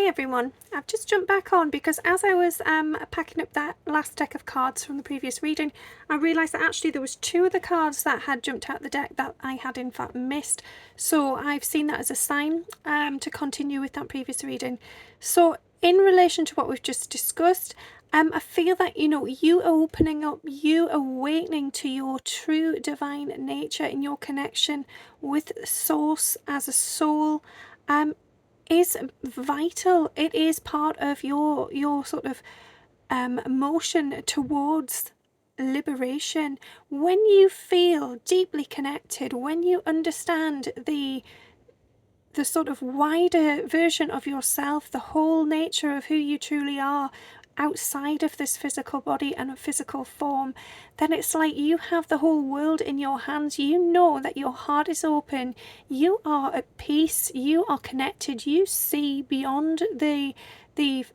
Hi everyone, I've just jumped back on because as I was packing up that last deck of cards from the previous reading, I realised that actually there was two of the cards that had jumped out the deck that I had in fact missed. So I've seen that as a sign to continue with that previous reading. So in relation to what we've just discussed, I feel that, you opening up, you awakening to your true divine nature and your connection with Source as a soul, is vital. It is part of your sort of motion towards liberation. When you feel deeply connected, when you understand the sort of wider version of yourself, the whole nature of who you truly are outside of this physical body and a physical form, then it's like you have the whole world in your hands. You know that your heart is open, you are at peace, you are connected, you see beyond the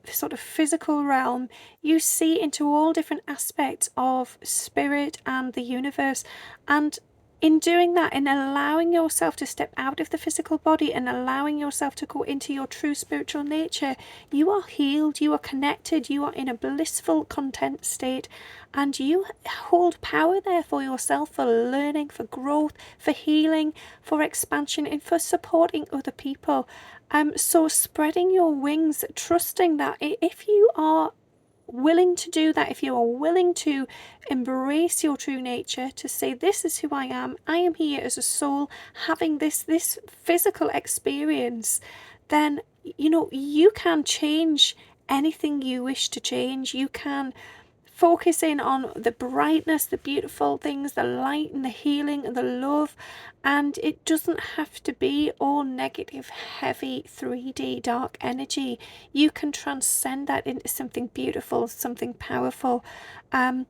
sort of physical realm, you see into all different aspects of spirit and the universe. And in doing that, in allowing yourself to step out of the physical body and allowing yourself to go into your true spiritual nature, you are healed, you are connected, you are in a blissful, content state, and you hold power there for yourself, for learning, for growth, for healing, for expansion, and for supporting other people. So spreading your wings, trusting that if you are willing to do that, if you are willing to embrace your true nature, to say, this is who I am here as a soul having this physical experience, then you can change anything you wish to change. You can focus in on the brightness, the beautiful things, the light and the healing and the love, and it doesn't have to be all negative, heavy 3D dark energy. You can transcend that into something beautiful, something powerful. And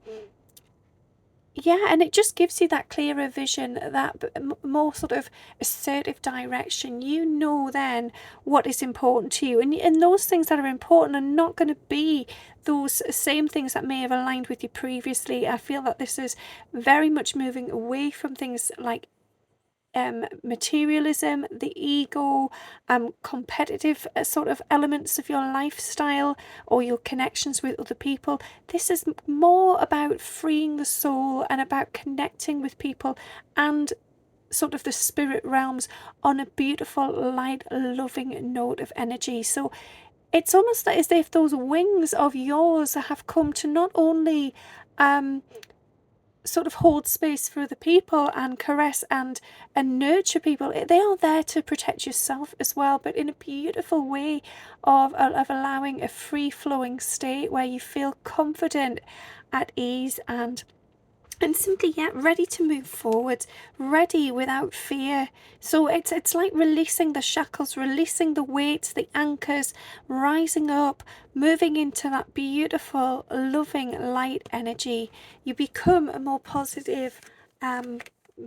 it just gives you that clearer vision, that more sort of assertive direction. You know then what is important to you, and those things that are important are not going to be those same things that may have aligned with you previously. I feel that this is very much moving away from things like materialism, the ego, competitive sort of elements of your lifestyle or your connections with other people. This is more about freeing the soul and about connecting with people and sort of the spirit realms on a beautiful, light, loving note of energy. So it's almost as if those wings of yours have come to not only sort of hold space for other people and caress and nurture people. They are there to protect yourself as well, but in a beautiful way of allowing a free-flowing state where you feel confident, at ease, and simply ready to move forward, ready without fear. So it's like releasing the shackles, releasing the weights, the anchors, rising up, moving into that beautiful, loving, light energy. You become a more positive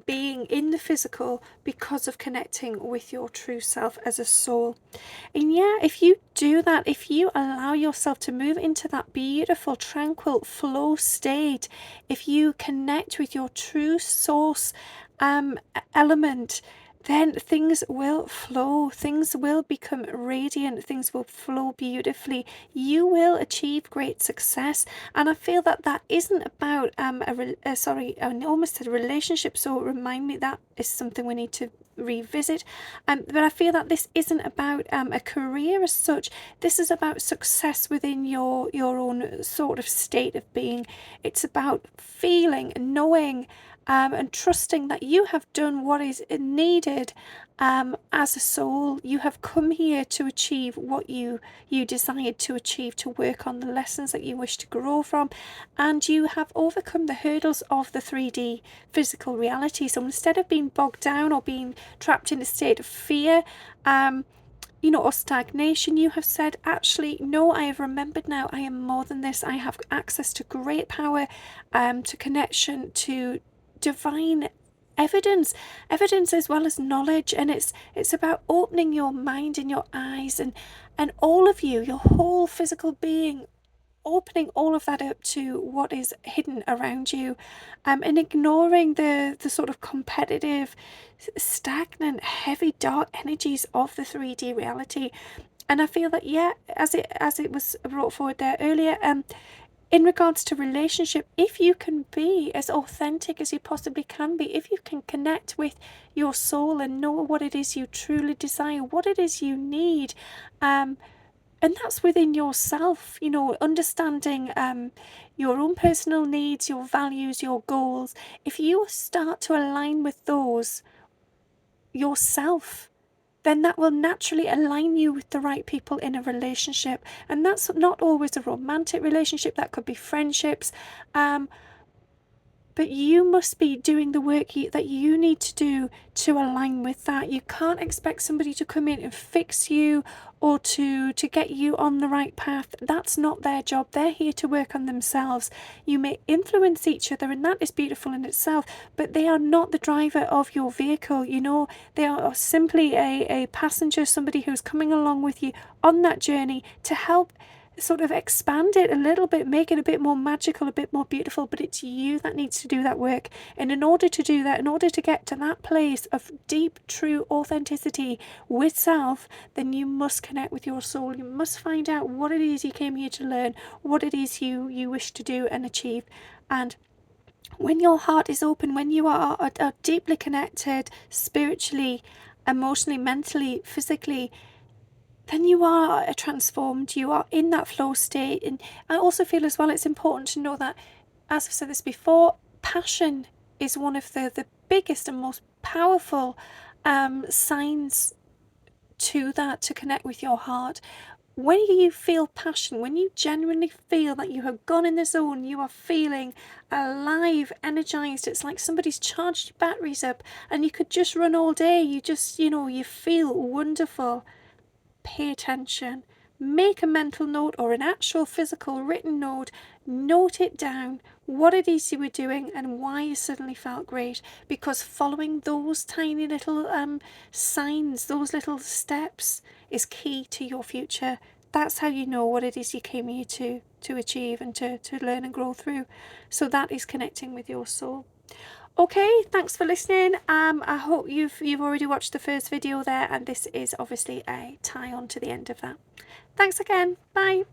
being in the physical because of connecting with your true self as a soul. And if you do that, if you allow yourself to move into that beautiful, tranquil flow state, if you connect with your true source element, then things will flow, things will become radiant, things will flow beautifully. You will achieve great success. And I feel that that isn't about I almost said a relationship, so remind me, that is something we need to revisit. But I feel that this isn't about a career as such. This is about success within your own sort of state of being. It's about feeling, knowing, and trusting that you have done what is needed as a soul. You have come here to achieve what you desired to achieve, to work on the lessons that you wish to grow from, and you have overcome the hurdles of the 3D physical reality. So instead of being bogged down or being trapped in a state of fear, or stagnation, you have said, actually, no, I have remembered now, I am more than this. I have access to great power, to connection, to divine evidence as well as knowledge. And it's about opening your mind and your eyes and all of you, your whole physical being, opening all of that up to what is hidden around you, and ignoring the sort of competitive, stagnant, heavy, dark energies of the 3D reality. And I feel that, yeah, as it was brought forward there earlier, in regards to relationship, if you can be as authentic as you possibly can be, if you can connect with your soul and know what it is you truly desire, what it is you need, and that's within yourself, you know, understanding your own personal needs, your values, your goals. If you start to align with those yourself, then that will naturally align you with the right people in a relationship. And that's not always a romantic relationship, that could be friendships. But you must be doing the work that you need to do to align with that. You can't expect somebody to come in and fix you or to get you on the right path. That's not their job. They're here to work on themselves. You may influence each other, and that is beautiful in itself, but they are not the driver of your vehicle. You know, they are simply a passenger, somebody who's coming along with you on that journey to help sort of expand it a little bit, make it a bit more magical, a bit more beautiful, but it's you that needs to do that work. And in order to do that, in order to get to that place of deep, true authenticity with self, then you must connect with your soul. You must find out what it is you came here to learn, what it is you wish to do and achieve. And when your heart is open, when you are deeply connected spiritually, emotionally, mentally, physically, then you are transformed, you are in that flow state. And I also feel as well it's important to know that, as I've said this before, passion is one of the biggest and most powerful signs to that, to connect with your heart. When you feel passion, when you genuinely feel that you have gone in the zone, you are feeling alive, energized, it's like somebody's charged your batteries up and you could just run all day. You just, you know, you feel wonderful. Pay attention, make a mental note or an actual physical written note, note it down, what it is you were doing and why you suddenly felt great, because following those tiny little signs, those little steps is key to your future. That's how you know what it is you came here to achieve and to learn and grow through. So that is connecting with your soul. Okay, thanks for listening. I hope you've already watched the first video there, and this is obviously a tie on to the end of that. Thanks again. Bye.